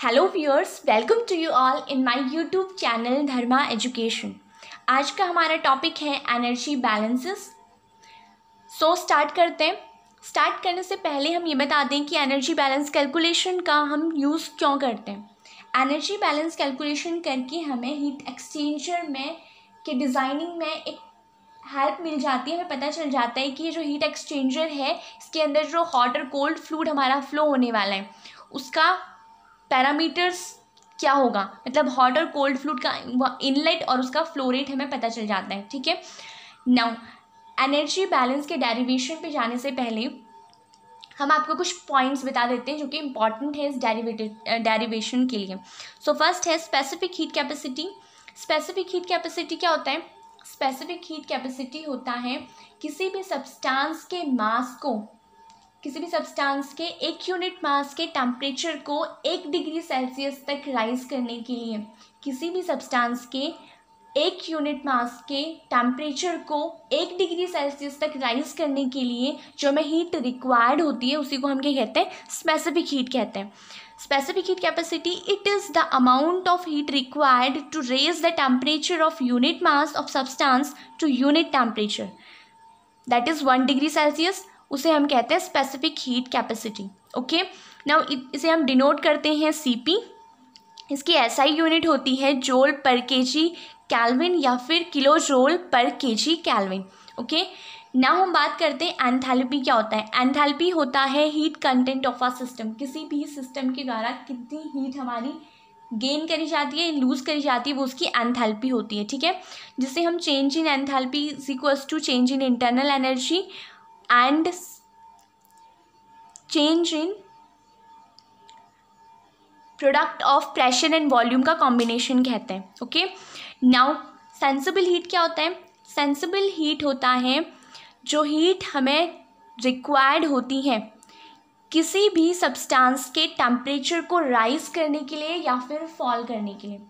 Hello viewers, welcome to you all in my YouTube channel Dharma education. आज का हमारा topic है एनर्जी बैलेंसेस। सो स्टार्ट करते हैं। स्टार्ट करने से पहले हम ये बता दें कि एनर्जी बैलेंस कैलकुलेशन का हम यूज़ क्यों करते हैं। एनर्जी बैलेंस कैलकुलेशन करके हमें हीट एक्सचेंजर में के डिज़ाइनिंग में एक हेल्प मिल जाती है। हमें पता चल जाता है कि ये जो हीट एक्सचेंजर है इसके अंदर जो हॉट और कोल्ड फ्लूइड हमारा फ्लो होने वाला है उसका पैरामीटर्स क्या होगा, मतलब हॉट और कोल्ड फ्लूइड का इनलेट और उसका फ्लो रेट हमें पता चल जाता है। ठीक है, नाउ एनर्जी बैलेंस के डेरिवेशन पे जाने से पहले हम आपको कुछ पॉइंट्स बता देते हैं जो कि इंपॉर्टेंट है इस डेरिवेशन के लिए। सो फर्स्ट है specific heat capacity. Specific heat capacity क्या होता है? स्पेसिफिक हीट कैपेसिटी होता है किसी भी सब्सटेंस के मास को, किसी भी सब्सटेंस के एक यूनिट मास के टेम्परेचर को 1 डिग्री सेल्सियस तक राइज करने के लिए, किसी भी सब्सटेंस के एक यूनिट मास के टेम्परेचर को 1 डिग्री सेल्सियस तक राइज करने के लिए जो हमें हीट रिक्वायर्ड होती है उसी को हम क्या कहते हैं? स्पेसिफिक हीट कहते हैं। Specific heat capacity it is the amount of heat required to raise the temperature of unit mass of substance to unit temperature, that is 1 degree Celsius. उसे हम कहते हैं specific heat capacity. Okay, now इसे हम denote करते हैं CP. इसकी SI unit होती है जोल पर केजी केल्विन या फिर किलो जोल पर केजी केल्विन। ओके, नाउ हम बात करते हैं एंथैल्पी क्या होता है। एंथैल्पी होता है heat content of a system, किसी भी सिस्टम के द्वारा कितनी हीट हमारी गेन करी जाती है, लूज़ करी जाती है, वो उसकी एंथैल्पी होती है। ठीक है, जिसे हम change in enthalpy is equals to change in internal energy and change in product of pressure and volume का कॉम्बिनेशन कहते हैं। ओके, नाउ सेंसिबल हीट क्या होता है? सेंसिबल हीट होता है जो हीट हमें रिक्वायर्ड होती है किसी भी सब्सटेंस के टेम्परेचर को राइज करने के लिए या फिर फॉल करने के लिए।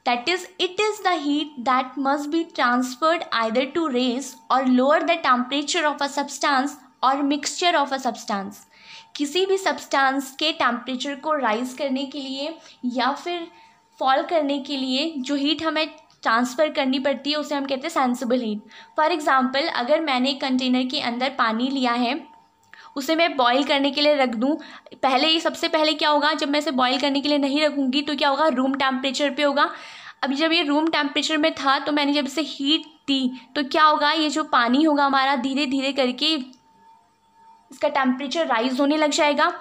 That is, it is the heat that must be transferred either to raise or lower the temperature of a substance or mixture of a substance। किसी भी सब्सटेंस के टेम्परेचर को राइज करने के लिए या फिर फॉल करने के लिए जो हीट हमें ट्रांसफ़र करनी पड़ती है उसे हम कहते हैं सेंसिबल हीट। फॉर एग्ज़ाम्पल, अगर मैंने एक कंटेनर के अंदर पानी लिया है, उसे मैं बॉईल करने के लिए रख दूं, सबसे पहले क्या होगा, जब मैं इसे बॉईल करने के लिए नहीं रखूँगी तो क्या होगा, रूम टेम्परेचर पे होगा। अभी जब ये रूम टेम्परेचर में था तो मैंने जब इसे हीट दी तो क्या होगा, ये जो पानी होगा हमारा धीरे धीरे करके इसका टेम्परेचर राइज होने लग जाएगा।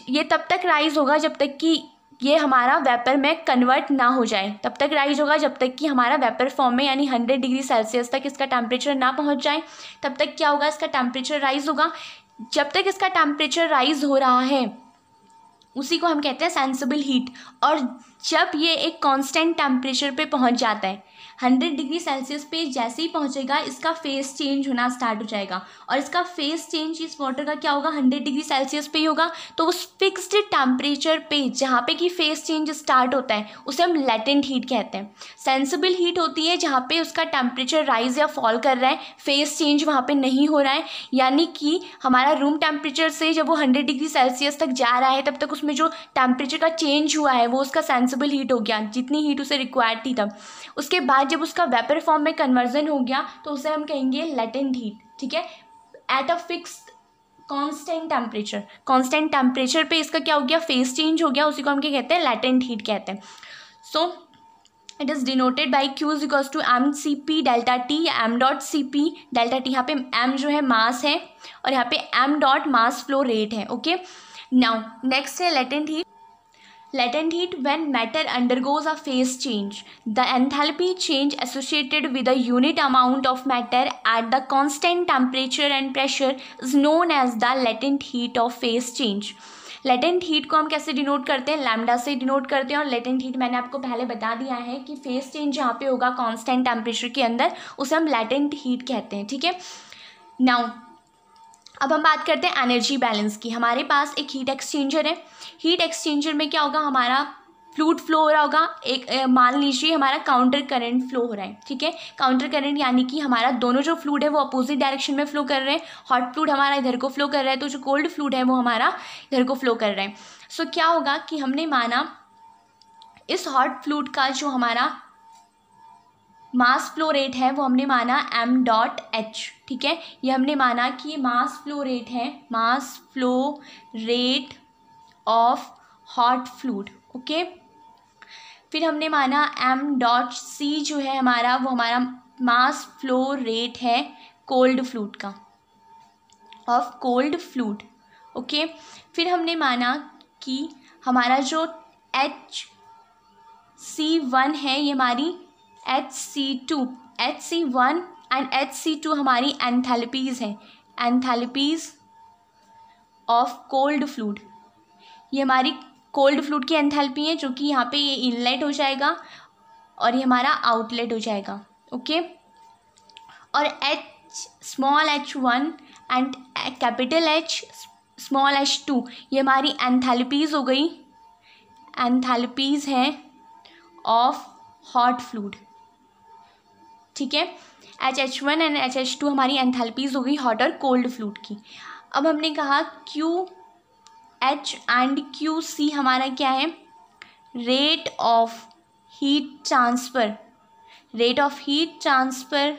ये तब तक राइज होगा जब तक कि ये हमारा वेपर में कन्वर्ट ना हो जाए, तब तक राइज होगा जब तक कि हमारा वेपर फॉर्म में यानी 100 डिग्री सेल्सियस तक इसका टेम्परेचर ना पहुंच जाए, तब तक क्या होगा, इसका टेम्परेचर राइज होगा। जब तक इसका टेम्परेचर राइज हो रहा है उसी को हम कहते हैं सेंसिबल हीट। और जब ये एक कांस्टेंट टेम्परेचर पे पहुंच जाता है, 100 डिग्री सेल्सियस पे जैसे ही पहुंचेगा इसका फेस चेंज होना स्टार्ट हो जाएगा। और इसका फेस चेंज इस वाटर का क्या होगा, 100 डिग्री सेल्सियस पे ही होगा। तो उस फिक्स्ड टेम्परेचर पे जहाँ पे कि फेस चेंज स्टार्ट होता है उसे हम लेटेंट हीट कहते हैं। सेंसिबल हीट होती है जहाँ पे उसका टेम्परेचर राइज या फॉल कर रहा है, फेस चेंज वहाँ पे नहीं हो रहा है, यानी कि हमारा रूम टेम्परेचर से जब वो 100 डिग्री सेल्सियस तक जा रहा है तब तक उसमें जो टेम्परेचर का चेंज हुआ है वो उसका सेंसिबल हीट हो गया, जितनी हीट उसे रिक्वायर्ड थी तब। उसके बाद जब उसका वेपर फॉर्म में कन्वर्जन हो गया तो उसे हम कहेंगे लेटेंट हीट। ठीक है, at a fixed constant temperature पे इसका क्या हो गया, फेस चेंज हो गया, उसी को हम क्या कहते हैं, लेटेंट हीट कहते हैं। So it is denoted by Q is equals to mCp delta T या m.Cp डेल्टा टी। यहाँ पे m जो है मास है और यहाँ पे m. मास फ्लो रेट है। ओके, नाउ नेक्स्ट है latent heat. Latent heat, when matter undergoes a phase change, the enthalpy change associated with a unit amount of matter at the constant temperature and pressure is known as the latent heat of phase change। Latent heat को हम कैसे denote करते हैं, lambda से denote करते हैं। और latent heat मैंने आपको पहले बता दिया है कि फेस चेंज जहाँ पे होगा कांस्टेंट टेम्परेचर के अंदर उसे हम लेटेंट हीट कहते हैं। ठीक है, नाउ अब हम बात करते हैं एनर्जी बैलेंस की। हमारे पास एक हीट एक्सचेंजर है। हीट एक्सचेंजर में क्या होगा, हमारा फ्लूइड फ्लो हो रहा होगा, एक मान लीजिए हमारा काउंटर करंट फ्लो हो रहा है, ठीक है। काउंटर करंट यानी कि हमारा दोनों जो फ्लूइड है वो अपोजिट डायरेक्शन में फ्लो कर रहे हैं। हॉट फ्लूइड हमारा इधर को फ्लो कर रहा है, तो जो कोल्ड फ्लूइड है वो हमारा इधर को फ्लो कर रहा है। सो क्या होगा कि हमने माना इस हॉट फ्लूइड का जो हमारा मास फ्लो रेट है वो हमने माना m.h, ठीक है। ये हमने माना कि ये मास फ्लो रेट है, mass flow rate of hot fluid, okay. फिर हमने माना m.c जो है हमारा, वो हमारा मास फ्लो रेट है कोल्ड फ्लूइड का, ऑफ कोल्ड फ्लूइड, ओके। फिर हमने माना कि हमारा जो HC1 है ये हमारी HC1 एंड HC2 हमारी एंथैल्पीज़ हैं, एंथैल्पीज़ ऑफ कोल्ड फ्लूइड। ये हमारी कोल्ड फ्लूइड की एंथैल्पी है, जो कि यहाँ पे ये इनलेट हो जाएगा और ये हमारा आउटलेट हो जाएगा, ओके। और small h1 and capital H small h2 ये हमारी एंथैल्पीज़ हो गई, एंथैल्पीज़ हैं ऑफ हॉट फ्लूइड, ठीक है। HH1 एंड HH2 हमारी एंथैल्पीज़ हो गई हॉट और कोल्ड फ्लूइड की। अब हमने कहा QH एंड QC हमारा क्या है, rate of heat transfer, rate of heat transfer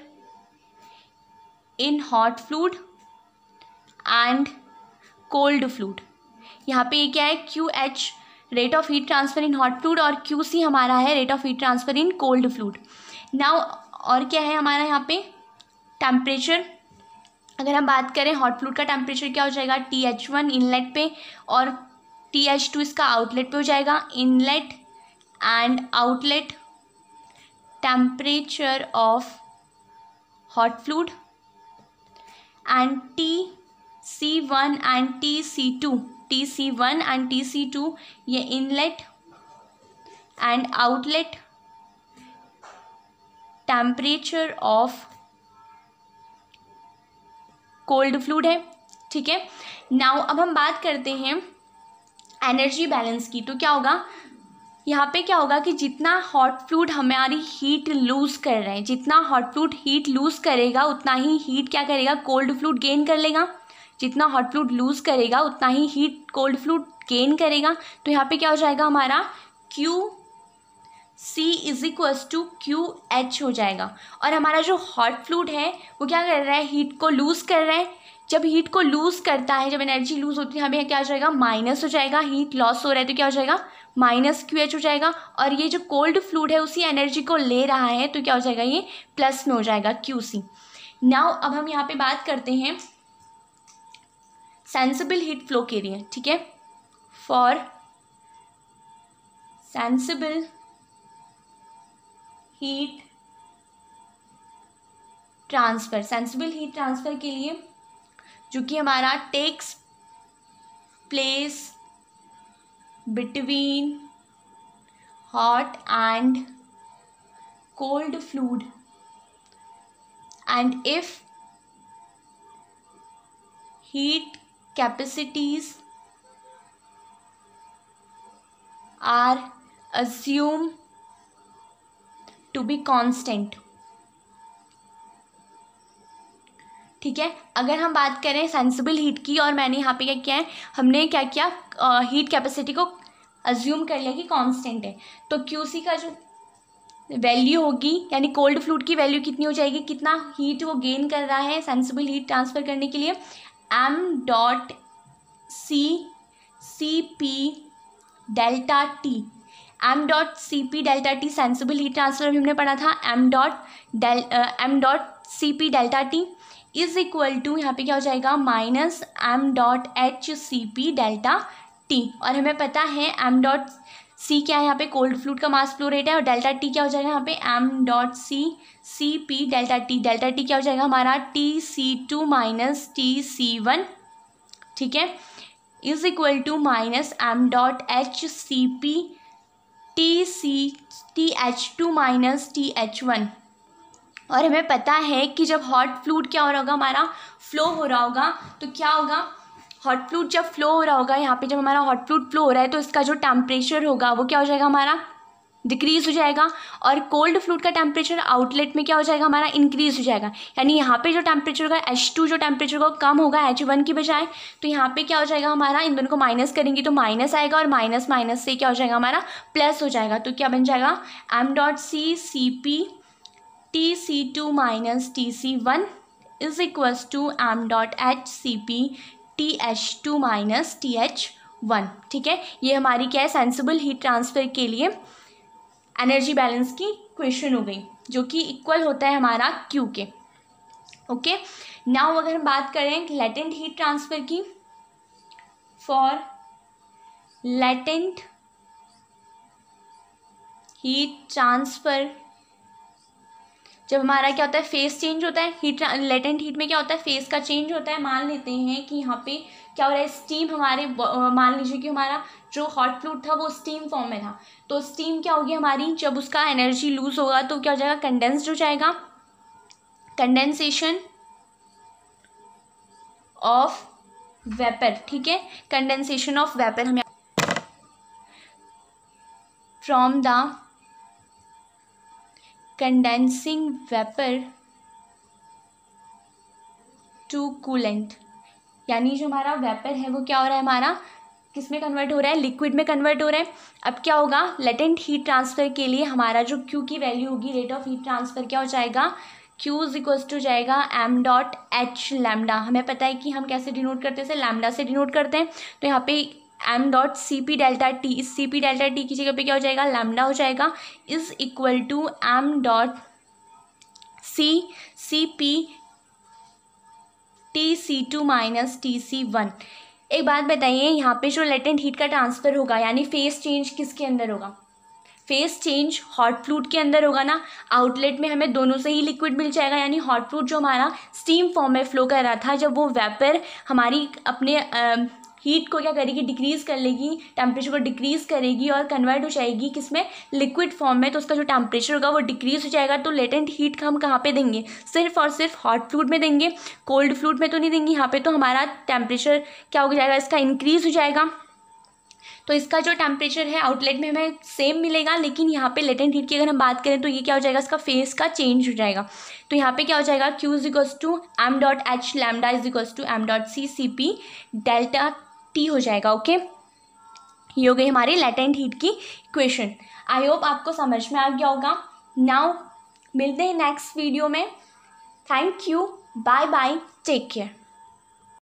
in hot fluid and cold fluid. यहाँ पे ये क्या है, QH rate of heat transfer in hot fluid और QC हमारा है rate of heat transfer in cold fluid. Now और क्या है हमारा यहाँ पे टेम्परेचर। अगर हम बात करें हॉट फ्लूइड का टेम्परेचर क्या हो जाएगा, TH1 इनलेट पे और TH2 इसका आउटलेट पे हो जाएगा। Inlet and outlet temperature of hot fluid and TC1 and TC2 ये inlet and outlet temperature of cold fluid है, ठीक है। नाउ अब हम बात करते हैं एनर्जी बैलेंस की। तो क्या होगा यहाँ पे, क्या होगा कि जितना हॉट फ्लूइड हमारी हीट लूज़ कर रहे हैं, जितना हॉट फ्लूइड हीट लूज़ करेगा उतना ही हीट क्या करेगा, कोल्ड फ्लूइड गेन कर लेगा। जितना हॉट फ्लूइड लूज़ करेगा उतना ही हीट कोल्ड फ्लूइड गेन करेगा। तो यहाँ पे क्या हो जाएगा हमारा QC is equals to QH हो जाएगा। और हमारा जो हॉट फ्लूइड है वो क्या कर रहा है, हीट को लूज़ कर रहा है। जब हीट को लूज़ करता है, जब एनर्जी लूज़ होती है, हमें क्या हो जाएगा, माइनस हो जाएगा। हीट लॉस हो रहा है तो क्या हो जाएगा, माइनस QH हो जाएगा। और ये जो कोल्ड फ्लूइड है उसी एनर्जी को ले रहा है तो क्या हो जाएगा, ये प्लस में हो जाएगा QC। नाउ अब हम यहाँ पे बात करते हैं सेंसिबल हीट फ्लो के लिए, ठीक है। For sensible heat transfer, sensible heat transfer के लिए जो कि हमारा takes place between hot and cold fluid and if heat capacities are assumed to be constant, ठीक है। अगर हम बात करें सेंसिबल हीट की, और मैंने यहाँ पे क्या किया है, हमने क्या किया, हीट कैपेसिटी को अज्यूम कर लिया कि कांस्टेंट है। तो QC का जो वैल्यू होगी, यानी कोल्ड फ्लूइड की वैल्यू कितनी हो जाएगी, कितना हीट वो गेन कर रहा है सेंसिबल हीट ट्रांसफ़र करने के लिए, m.Cp delta T, m.Cp delta T sensible heat transfer भी हमने पढ़ा था। m.Cp delta T is equal to, यहाँ पे क्या हो जाएगा, माइनस m.Hcp डेल्टा टी। और हमें पता है m.C क्या है, यहाँ पे कोल्ड फ्लूइड का मास फ्लो रेट है, और डेल्टा टी क्या हो जाएगा यहाँ पे m.Cp delta T. Delta T क्या हो जाएगा हमारा Tc2 माइनस Tc1, ठीक है, is equal to minus m.Hcp TH2 minus TH1। और हमें पता है कि जब हॉट फ्लूइड क्या हो रहा होगा, हमारा फ्लो हो रहा होगा, तो क्या होगा, हॉट फ्लूइड जब फ्लो हो रहा होगा, यहाँ पे जब हमारा हॉट फ्लूइड फ्लो हो रहा है तो इसका जो टेम्परेचर होगा वो क्या हो जाएगा, हमारा डिक्रीज हो जाएगा। और कोल्ड फ्लूइड का टेम्परेचर आउटलेट में क्या हो जाएगा, हमारा इंक्रीज हो जाएगा। यानी यहाँ पे जो टेम्परेचर होगा H2 जो टेम्परेचर होगा कम होगा H1 की बजाय, तो यहाँ पे क्या हो जाएगा हमारा, इन दोनों को माइनस करेंगे तो माइनस आएगा, और माइनस माइनस से क्या हो जाएगा हमारा प्लस हो जाएगा। तो क्या बन जाएगा m.c Cp Tc2 minus Tc1 is equals to m.h Cp TH2 minus TH1। ठीक है, ये हमारी क्या है, सेंसिबल हीट ट्रांसफर के लिए एनर्जी बैलेंस की इक्वेशन हो गई, जो कि इक्वल होता है हमारा Q के। ओके, नाउ अगर हम बात करें लेटेंट हीट ट्रांसफर की, फॉर लेटेंट हीट ट्रांसफर जब हमारा क्या होता है, फेस चेंज होता है, लेटेंट हीट में क्या होता है, फेस का चेंज होता है। मान लेते हैं कि यहाँ पे क्या हो रहा है, स्टीम हमारे, मान लीजिए कि हमारा जो हॉट फ्लूइड था वो स्टीम फॉर्म में था, तो स्टीम क्या होगी हमारी, जब उसका एनर्जी लूज होगा तो क्या हो जाएगा, कंडेंस्ड हो जाएगा, कंडेंसेशन ऑफ वेपर। ठीक है, कंडेंसेशन ऑफ वेपर, हमें from the condensing vapour to coolant, यानी जो हमारा वेपर है वो क्या हो रहा है, हमारा किस में कन्वर्ट हो रहा है, लिक्विड में कन्वर्ट हो रहा है। अब क्या होगा, लेटेंट हीट ट्रांसफर के लिए हमारा जो Q की वैल्यू होगी, रेट ऑफ हीट ट्रांसफर क्या हो जाएगा, Q इज इक्वल्स टू जाएगा m.h लैम्डा। हमें पता है कि हम कैसे डिनोट करते हैं, लैम्डा से डिनोट करते हैं, तो यहाँ पे m.Cp डेल्टा टी, इस Cp डेल्टा टी की जगह पे क्या हो जाएगा, लैम्डा हो जाएगा, is equal to m.c Cp Tc2 minus Tc1। एक बात बताइए, यहाँ पे जो लेटेंट हीट का ट्रांसफ़र होगा, यानी फेस चेंज किसके अंदर होगा, फेस चेंज हॉट फ्लूइड के अंदर होगा ना। आउटलेट में हमें दोनों से ही लिक्विड मिल जाएगा, यानी हॉट फ्लूइड जो हमारा स्टीम फॉर्म में फ्लो कर रहा था, जब वो वेपर हमारी अपने हीट को क्या करेगी, डिक्रीज़ कर लेगी, टेम्परेचर को डिक्रीज़ करेगी और कन्वर्ट हो जाएगी किसमें, लिक्विड फॉर्म में, तो उसका जो टेम्परेचर होगा वो डिक्रीज़ हो जाएगा। तो लेटेंट हीट का हम कहाँ पे देंगे, सिर्फ और सिर्फ हॉट फ्लूइड में देंगे, कोल्ड फ्लूइड में तो नहीं देंगे। यहाँ पे तो हमारा टेम्परेचर क्या हो जाएगा, इसका इंक्रीज़ हो जाएगा, तो इसका जो टेम्परेचर है आउटलेट में हमें सेम मिलेगा, लेकिन यहाँ पे लेटेंट हीट की अगर हम बात करें तो ये क्या हो जाएगा, इसका फेस का चेंज हो जाएगा। तो यहाँ पे क्या हो जाएगा, Q is equals to m.h lambda is equals to m.c Cp delta T हो जाएगा। ओके, ये हो गई हमारी लेटेंट हीट की इक्वेशन। आई होप आपको समझ में आ गया होगा। नाउ मिलते हैं नेक्स्ट वीडियो में। Thank you, bye bye, take care.